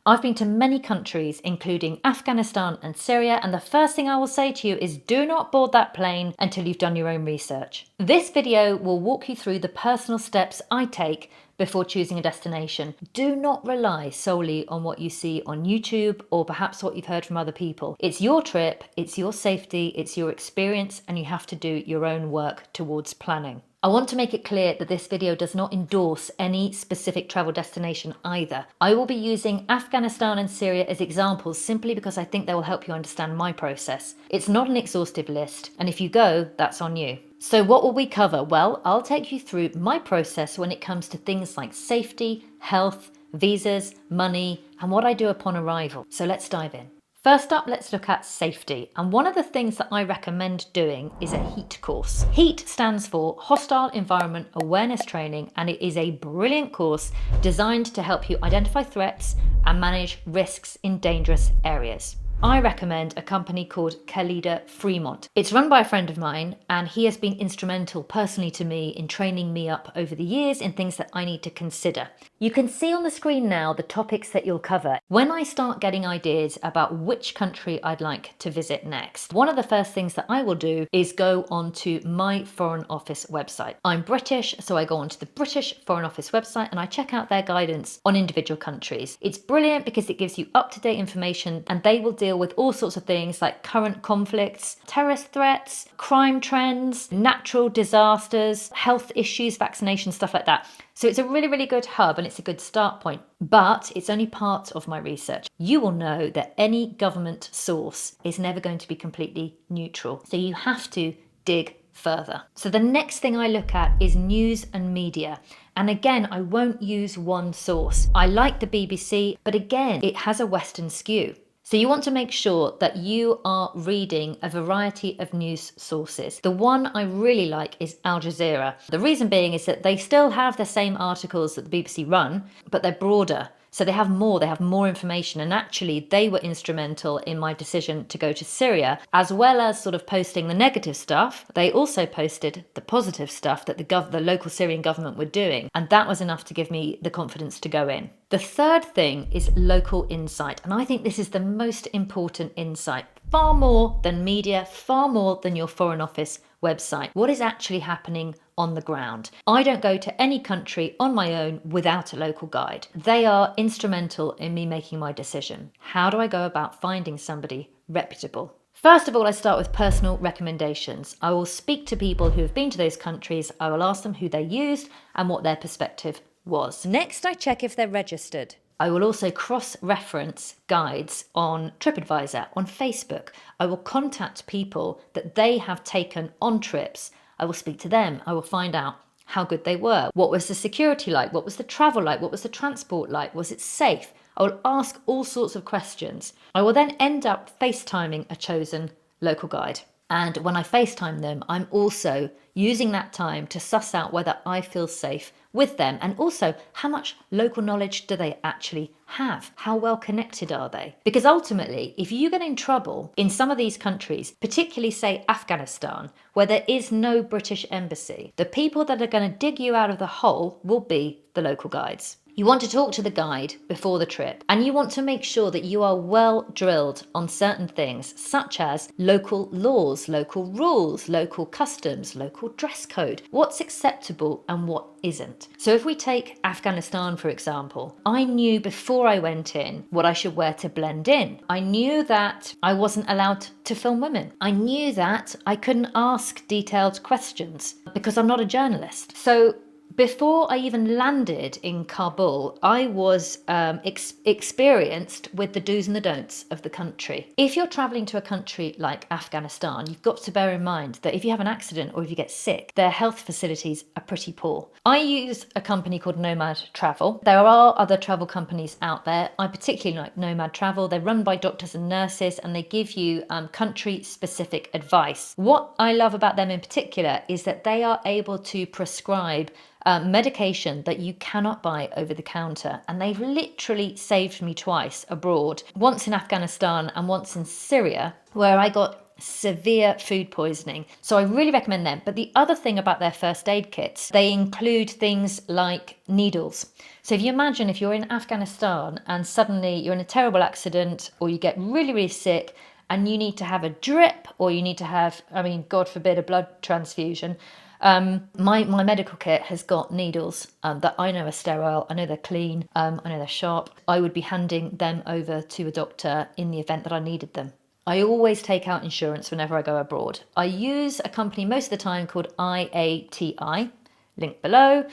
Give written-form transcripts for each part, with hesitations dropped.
I've been to many countries, including Afghanistan and Syria, and the first thing I will say to you is do not board that plane until you've done your own research. This video will walk you through the personal steps I take before choosing a destination. Do not rely solely on what you see on YouTube or perhaps what you've heard from other people. It's your trip, it's your safety, it's your experience, and you have to do your own work towards planning. I want to make it clear that this video does not endorse any specific travel destination either. I will be using Afghanistan and Syria as examples simply because I think they will help you understand my process. It's not an exhaustive list, and if you go, that's on you. So what will we cover? Well, I'll take you through my process when it comes to things like safety, health, visas, money, and what I do upon arrival. So let's dive in. First up, let's look at safety. And one of the things that I recommend doing is a HEAT course. HEAT stands for Hostile Environment Awareness Training, and it is a brilliant course designed to help you identify threats and manage risks in dangerous areas. I recommend a company called Khalida Fremont. It's run by a friend of mine, and he has been instrumental personally to me in training me up over the years in things that I need to consider. You can see on the screen now the topics that you'll cover. When I start getting ideas about which country I'd like to visit next, one of the first things that I will do is go onto my Foreign Office website. I'm British, so I go onto the British Foreign Office website and I check out their guidance on individual countries. It's brilliant because it gives you up-to-date information, and they will deal with all sorts of things like current conflicts, terrorist threats, crime trends, natural disasters, health issues, vaccinations, stuff like that. So it's a really, really good hub and it's a good start point, but it's only part of my research. You will know that any government source is never going to be completely neutral. So you have to dig further. So the next thing I look at is news and media. And again, I won't use one source. I like the BBC, but again, it has a Western skew. So you want to make sure that you are reading a variety of news sources. The one I really like is Al Jazeera. The reason being is that they still have the same articles that the BBC run, but they're broader. So they have more information, and actually they were instrumental in my decision to go to Syria. As well as sort of posting the negative stuff, they also posted the positive stuff that the local Syrian government were doing, and that was enough to give me the confidence to go in. The third thing is local insight, and I think this is the most important insight, far more than media, far more than your Foreign Office website. What is actually happening on the ground? I don't go to any country on my own without a local guide. They are instrumental in me making my decision. How do I go about finding somebody reputable? First of all, I start with personal recommendations. I will speak to people who have been to those countries. I will ask them who they used and what their perspective was. Next, I check if they're registered. I will also cross-reference guides on TripAdvisor, on Facebook. I will contact people that they have taken on trips. I will speak to them. I will find out how good they were. What was the security like? What was the travel like? What was the transport like? Was it safe? I will ask all sorts of questions. I will then end up FaceTiming a chosen local guide. And when I FaceTime them, I'm also using that time to suss out whether I feel safe with them, and also how much local knowledge do they actually have? How well connected are they? Because ultimately, if you get in trouble in some of these countries, particularly say Afghanistan, where there is no British embassy, the people that are going to dig you out of the hole will be the local guides. You want to talk to the guide before the trip, and you want to make sure that you are well drilled on certain things such as local laws, local rules, local customs, local dress code, what's acceptable and what isn't. So if we take Afghanistan, for example, I knew before I went in what I should wear to blend in. I knew that I wasn't allowed to film women. I knew that I couldn't ask detailed questions because I'm not a journalist. So before I even landed in Kabul, I was experienced with the do's and the don'ts of the country. If you're traveling to a country like Afghanistan, you've got to bear in mind that if you have an accident or if you get sick, their health facilities are pretty poor. I use a company called Nomad Travel. There are other travel companies out there. I particularly like Nomad Travel. They're run by doctors and nurses, and they give you country-specific advice. What I love about them in particular is that they are able to prescribe medication that you cannot buy over the counter, and they've literally saved me twice abroad, once in Afghanistan and once in Syria, where I got severe food poisoning. So I really recommend them. But the other thing about their first aid kits, they include things like needles. So if you imagine if you're in Afghanistan and suddenly you're in a terrible accident or you get really, really sick and you need to have a drip or you need to have, God forbid, a blood transfusion, my medical kit has got needles that I know are sterile, I know they're clean, I know they're sharp. I would be handing them over to a doctor in the event that I needed them. I always take out insurance whenever I go abroad. I use a company most of the time called IATI, link below.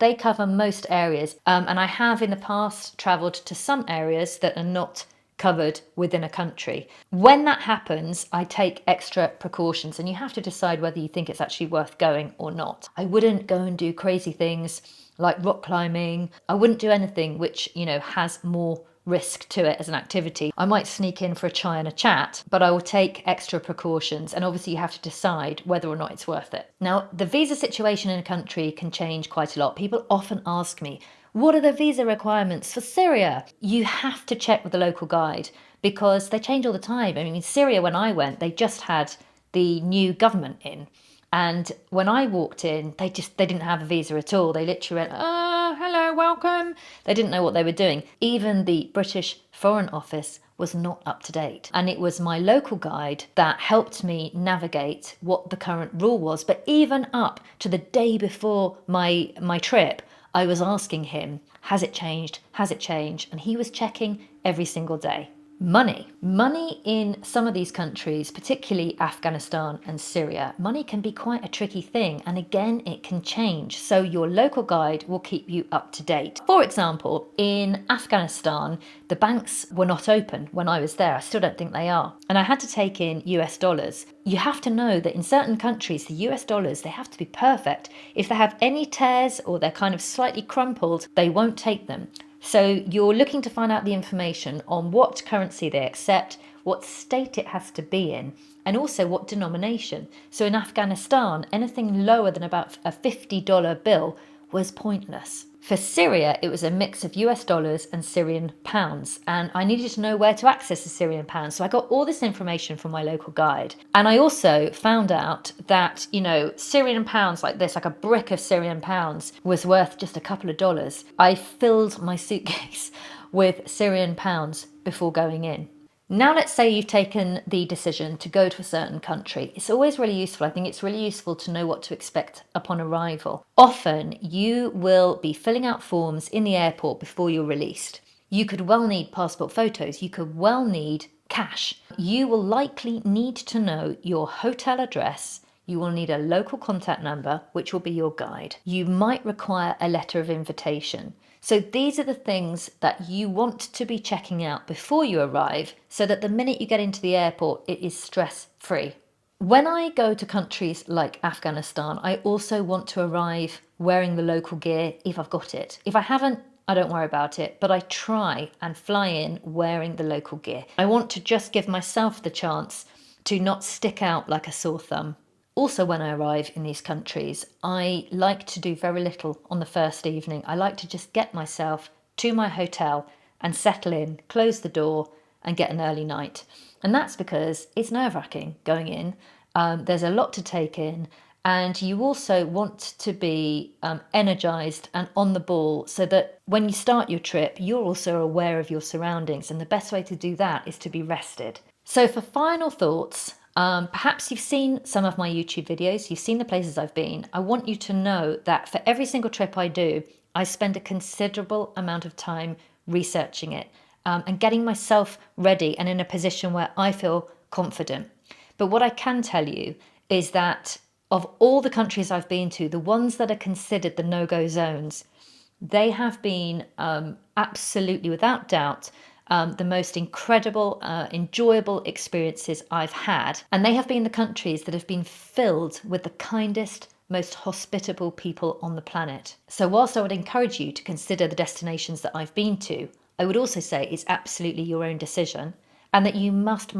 They cover most areas, and I have in the past travelled to some areas that are not covered within a country. When that happens, I take extra precautions, and you have to decide whether you think it's actually worth going or not. I wouldn't go and do crazy things like rock climbing. I wouldn't do anything which, has more risk to it as an activity. I might sneak in for a chai and a chat, but I will take extra precautions, and obviously you have to decide whether or not it's worth it. Now, the visa situation in a country can change quite a lot. People often ask me, what are the visa requirements for Syria? You have to check with the local guide because they change all the time. Syria, when I went, they just had the new government in. And when I walked in, they didn't have a visa at all. They literally went, hello, welcome. They didn't know what they were doing. Even the British Foreign Office was not up to date. And it was my local guide that helped me navigate what the current rule was. But even up to the day before my trip, I was asking him, has it changed? Has it changed? And he was checking every single day. Money in some of these countries, particularly Afghanistan and Syria, money can be quite a tricky thing, and again it can change, so your local guide will keep you up to date. For example, in Afghanistan the banks were not open when I was there. I still don't think they are, and I had to take in US dollars. You have to know that in certain countries the US dollars, they have to be perfect. If they have any tears or they're kind of slightly crumpled, they won't take them. So you're looking to find out the information on what currency they accept, what state it has to be in, and also what denomination. So in Afghanistan, anything lower than about a $50 bill was pointless. For Syria, it was a mix of US dollars and Syrian pounds, and I needed to know where to access the Syrian pounds. So I got all this information from my local guide. And I also found out that, Syrian pounds like this, like a brick of Syrian pounds, was worth just a couple of dollars. I filled my suitcase with Syrian pounds before going in. Now let's say you've taken the decision to go to a certain country. It's always really useful. I think it's really useful to know what to expect upon arrival. Often you will be filling out forms in the airport before you're released. You could well need passport photos. You could well need cash. You will likely need to know your hotel address. You will need a local contact number, which will be your guide. You might require a letter of invitation. So these are the things that you want to be checking out before you arrive, so that the minute you get into the airport, it is stress-free. When I go to countries like Afghanistan, I also want to arrive wearing the local gear if I've got it. If I haven't, I don't worry about it, but I try and fly in wearing the local gear. I want to just give myself the chance to not stick out like a sore thumb. Also, when I arrive in these countries, I like to do very little on the first evening. I like to just get myself to my hotel and settle in, close the door and get an early night. And that's because it's nerve-wracking going in. There's a lot to take in, and you also want to be energized and on the ball so that when you start your trip, you're also aware of your surroundings. And the best way to do that is to be rested. So for final thoughts, perhaps you've seen some of my YouTube videos, you've seen the places I've been. I want you to know that for every single trip I do, I spend a considerable amount of time researching it and getting myself ready and in a position where I feel confident. But what I can tell you is that of all the countries I've been to, the ones that are considered the no-go zones, they have been absolutely, without doubt, the most incredible, enjoyable experiences I've had. And they have been the countries that have been filled with the kindest, most hospitable people on the planet. So whilst I would encourage you to consider the destinations that I've been to, I would also say it's absolutely your own decision, and that you must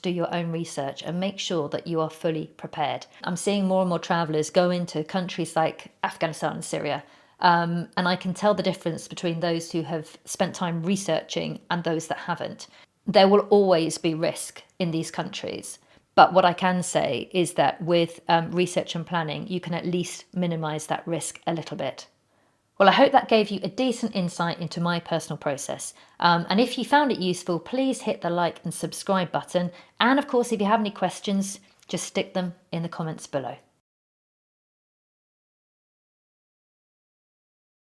do your own research and make sure that you are fully prepared. I'm seeing more and more travellers go into countries like Afghanistan and Syria, and I can tell the difference between those who have spent time researching and those that haven't. There will always be risk in these countries, But what I can say is that with research and planning, you can at least minimise that risk a little bit. Well, I hope that gave you a decent insight into my personal process. And if you found it useful, please hit the like and subscribe button. And of course, if you have any questions, just stick them in the comments below.